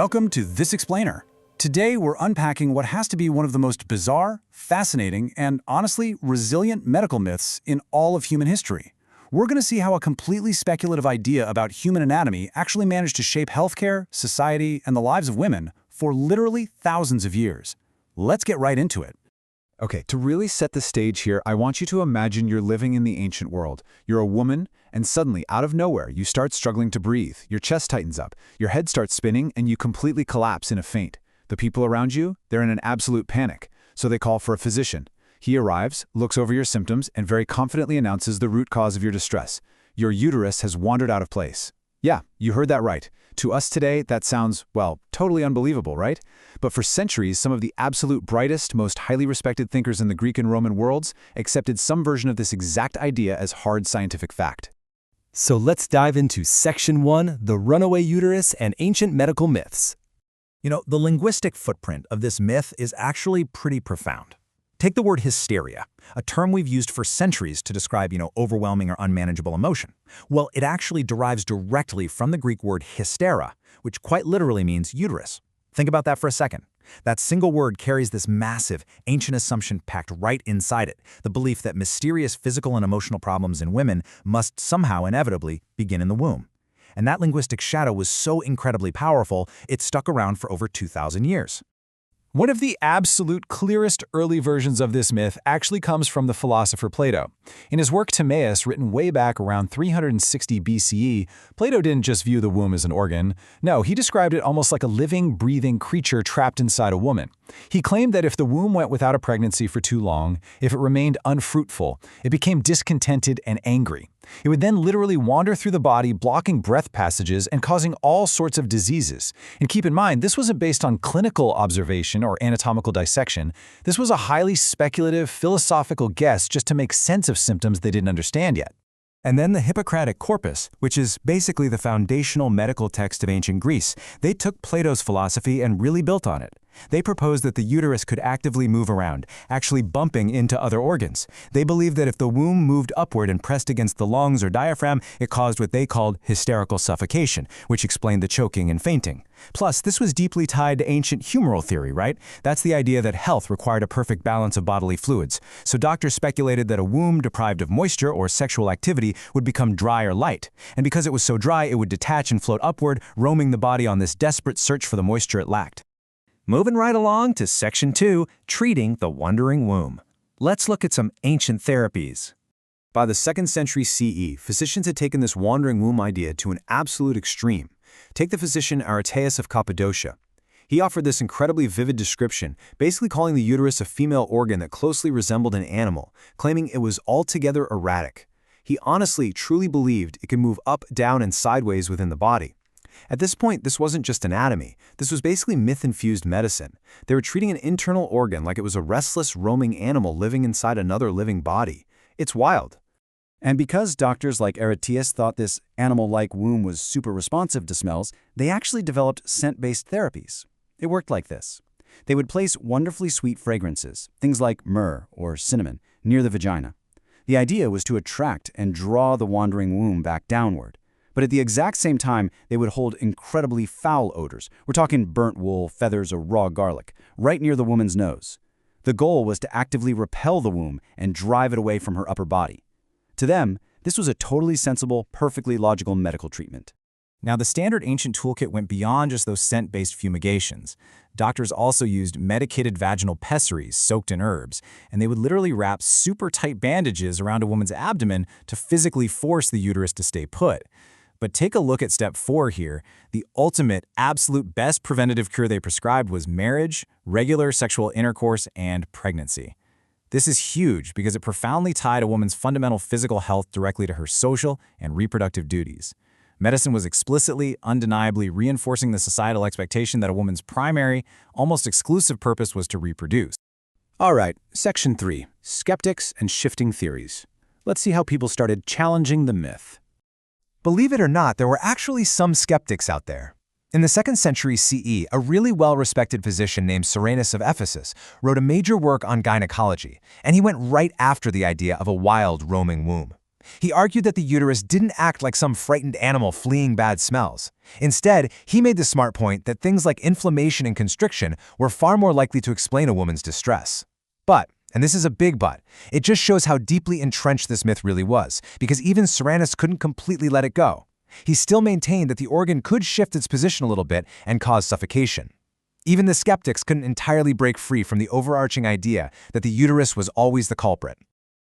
Welcome to This Explainer. Today we're unpacking what has to be one of the most bizarre, fascinating, and honestly resilient medical myths in all of human history. We're going to see how a completely speculative idea about human anatomy actually managed to shape healthcare, society, and the lives of women for literally thousands of years. Let's get right into it. Okay, to really set the stage here, I want you to imagine you're living in the ancient world. You're a woman, and suddenly, out of nowhere, you start struggling to breathe. Your chest tightens up, your head starts spinning, and you completely collapse in a faint. The people around you, they're in an absolute panic, so they call for a physician. He arrives, looks over your symptoms, and very confidently announces the root cause of your distress. Your uterus has wandered out of place. Yeah, you heard that right. To us today, that sounds, well, totally unbelievable, right? But for centuries, some of the absolute brightest, most highly respected thinkers in the Greek and Roman worlds accepted some version of this exact idea as hard scientific fact. So let's dive into Section 1, the runaway uterus and ancient medical myths. The linguistic footprint of this myth is actually pretty profound. Take the word hysteria, a term we've used for centuries to describe, overwhelming or unmanageable emotion. Well, it actually derives directly from the Greek word hystera, which quite literally means uterus. Think about that for a second. That single word carries this massive, ancient assumption packed right inside it, the belief that mysterious physical and emotional problems in women must somehow inevitably begin in the womb. And that linguistic shadow was so incredibly powerful, it stuck around for over 2,000 years. One of the absolute clearest early versions of this myth actually comes from the philosopher Plato. In his work Timaeus, written way back around 360 BCE, Plato didn't just view the womb as an organ. No, he described it almost like a living, breathing creature trapped inside a woman. He claimed that if the womb went without a pregnancy for too long, if it remained unfruitful, it became discontented and angry. It would then literally wander through the body, blocking breath passages and causing all sorts of diseases. And keep in mind, this wasn't based on clinical observation or anatomical dissection. This was a highly speculative, philosophical guess just to make sense of symptoms they didn't understand yet. And then the Hippocratic corpus, which is basically the foundational medical text of ancient Greece, they took Plato's philosophy and really built on it. They proposed that the uterus could actively move around, actually bumping into other organs. They believed that if the womb moved upward and pressed against the lungs or diaphragm, it caused what they called hysterical suffocation, which explained the choking and fainting. Plus, this was deeply tied to ancient humoral theory, right? That's the idea that health required a perfect balance of bodily fluids. So doctors speculated that a womb deprived of moisture or sexual activity would become dry or light. And because it was so dry, it would detach and float upward, roaming the body on this desperate search for the moisture it lacked. Moving right along to Section 2, treating the wandering womb. Let's look at some ancient therapies. By the 2nd century CE, physicians had taken this wandering womb idea to an absolute extreme. Take the physician Aretaeus of Cappadocia. He offered this incredibly vivid description, basically calling the uterus a female organ that closely resembled an animal, claiming it was altogether erratic. He honestly, truly believed it could move up, down, and sideways within the body. At this point, this wasn't just anatomy. This was basically myth-infused medicine. They were treating an internal organ like it was a restless, roaming animal living inside another living body. It's wild. And because doctors like Aretaeus thought this animal-like womb was super responsive to smells, they actually developed scent-based therapies. It worked like this. They would place wonderfully sweet fragrances, things like myrrh or cinnamon, near the vagina. The idea was to attract and draw the wandering womb back downward. But at the exact same time, they would hold incredibly foul odors. We're talking burnt wool, feathers, or raw garlic, right near the woman's nose. The goal was to actively repel the womb and drive it away from her upper body. To them, this was a totally sensible, perfectly logical medical treatment. Now, the standard ancient toolkit went beyond just those scent-based fumigations. Doctors also used medicated vaginal pessaries soaked in herbs, and they would literally wrap super tight bandages around a woman's abdomen to physically force the uterus to stay put. But take a look at step 4 here. The ultimate, absolute best preventative cure they prescribed was marriage, regular sexual intercourse, and pregnancy. This is huge because it profoundly tied a woman's fundamental physical health directly to her social and reproductive duties. Medicine was explicitly, undeniably reinforcing the societal expectation that a woman's primary, almost exclusive purpose was to reproduce. All right, Section 3, Skeptics and Shifting Theories. Let's see how people started challenging the myth. Believe it or not, there were actually some skeptics out there. In the 2nd century CE, a really well-respected physician named Cyrenus of Ephesus wrote a major work on gynecology, and he went right after the idea of a wild, roaming womb. He argued that the uterus didn't act like some frightened animal fleeing bad smells. Instead, he made the smart point that things like inflammation and constriction were far more likely to explain a woman's distress. But, and this is a big but, it just shows how deeply entrenched this myth really was, because even Cyrannus couldn't completely let it go. He still maintained that the organ could shift its position a little bit and cause suffocation. Even the skeptics couldn't entirely break free from the overarching idea that the uterus was always the culprit.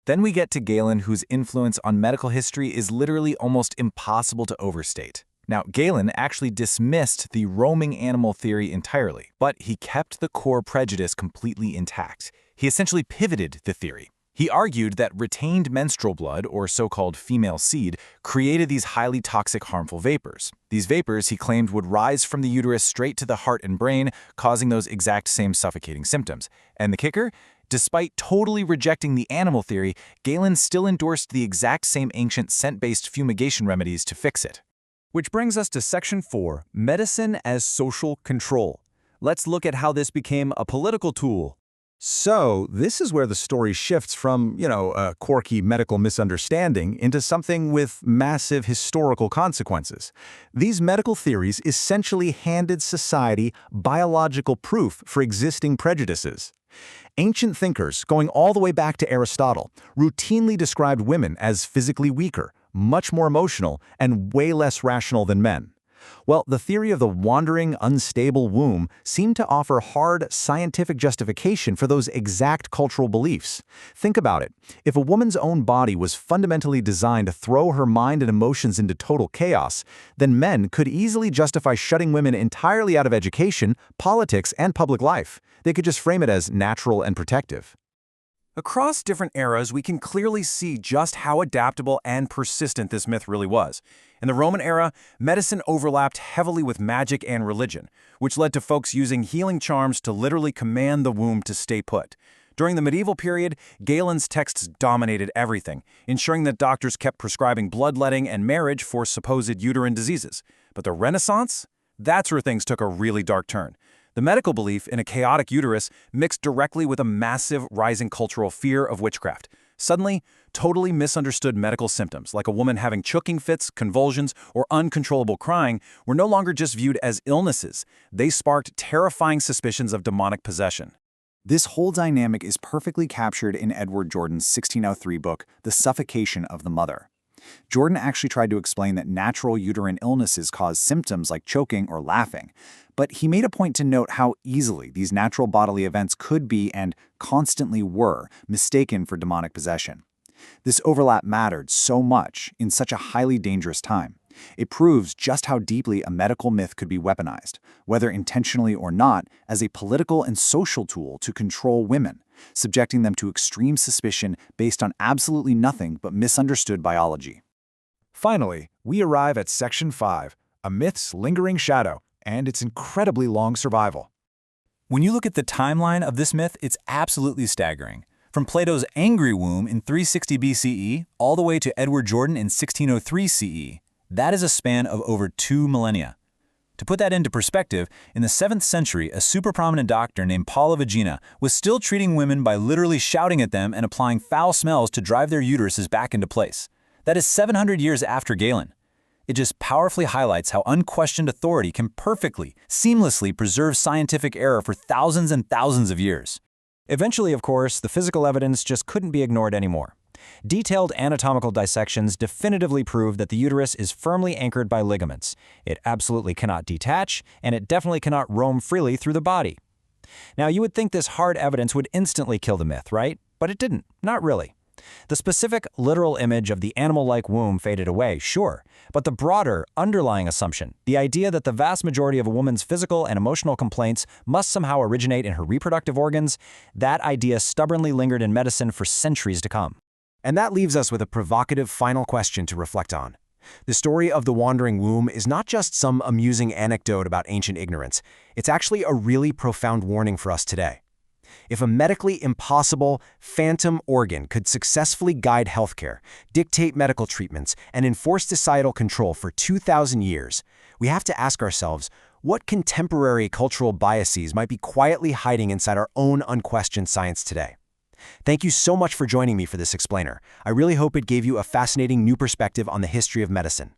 Then we get to Galen, whose influence on medical history is literally almost impossible to overstate. Now, Galen actually dismissed the roaming animal theory entirely, but he kept the core prejudice completely intact. He essentially pivoted the theory. He argued that retained menstrual blood, or so-called female seed, created these highly toxic, harmful vapors. These vapors, he claimed, would rise from the uterus straight to the heart and brain, causing those exact same suffocating symptoms. And the kicker? Despite totally rejecting the animal theory, Galen still endorsed the exact same ancient scent-based fumigation remedies to fix it. Which brings us to Section 4, Medicine as Social Control. Let's look at how this became a political tool. So, this is where the story shifts from, a quirky medical misunderstanding into something with massive historical consequences. These medical theories essentially handed society biological proof for existing prejudices. Ancient thinkers, going all the way back to Aristotle, routinely described women as physically weaker, much more emotional, and way less rational than men. Well, the theory of the wandering, unstable womb seemed to offer hard, scientific justification for those exact cultural beliefs. Think about it. If a woman's own body was fundamentally designed to throw her mind and emotions into total chaos, then men could easily justify shutting women entirely out of education, politics, and public life. They could just frame it as natural and protective. Across different eras, we can clearly see just how adaptable and persistent this myth really was. In the Roman era, medicine overlapped heavily with magic and religion, which led to folks using healing charms to literally command the womb to stay put. During the medieval period, Galen's texts dominated everything, ensuring that doctors kept prescribing bloodletting and marriage for supposed uterine diseases. But the Renaissance? That's where things took a really dark turn. The medical belief in a chaotic uterus mixed directly with a massive rising cultural fear of witchcraft. Suddenly, totally misunderstood medical symptoms, like a woman having choking fits, convulsions, or uncontrollable crying, were no longer just viewed as illnesses. They sparked terrifying suspicions of demonic possession. This whole dynamic is perfectly captured in Edward Jordan's 1603 book, The Suffocation of the Mother. Jordan actually tried to explain that natural uterine illnesses cause symptoms like choking or laughing, but he made a point to note how easily these natural bodily events could be, and constantly were, mistaken for demonic possession. This overlap mattered so much in such a highly dangerous time. It proves just how deeply a medical myth could be weaponized, whether intentionally or not, as a political and social tool to control women, subjecting them to extreme suspicion based on absolutely nothing but misunderstood biology. Finally, we arrive at Section 5, a myth's lingering shadow and its incredibly long survival. When you look at the timeline of this myth, it's absolutely staggering. From Plato's angry womb in 360 BCE all the way to Edward Jordan in 1603 CE, that is a span of over 2 millennia. To put that into perspective, in the 7th century, a super prominent doctor named Paul of Aegina was still treating women by literally shouting at them and applying foul smells to drive their uteruses back into place. That is 700 years after Galen. It just powerfully highlights how unquestioned authority can perfectly, seamlessly preserve scientific error for thousands and thousands of years. Eventually, of course, the physical evidence just couldn't be ignored anymore. Detailed anatomical dissections definitively prove that the uterus is firmly anchored by ligaments. It absolutely cannot detach, and it definitely cannot roam freely through the body. Now, you would think this hard evidence would instantly kill the myth, right? But it didn't. Not really. The specific, literal image of the animal-like womb faded away, sure, but the broader, underlying assumption, the idea that the vast majority of a woman's physical and emotional complaints must somehow originate in her reproductive organs, that idea stubbornly lingered in medicine for centuries to come. And that leaves us with a provocative final question to reflect on. The story of the wandering womb is not just some amusing anecdote about ancient ignorance. It's actually a really profound warning for us today. If a medically impossible, phantom organ could successfully guide healthcare, dictate medical treatments, and enforce societal control for 2,000 years, we have to ask ourselves, what contemporary cultural biases might be quietly hiding inside our own unquestioned science today? Thank you so much for joining me for this explainer. I really hope it gave you a fascinating new perspective on the history of medicine.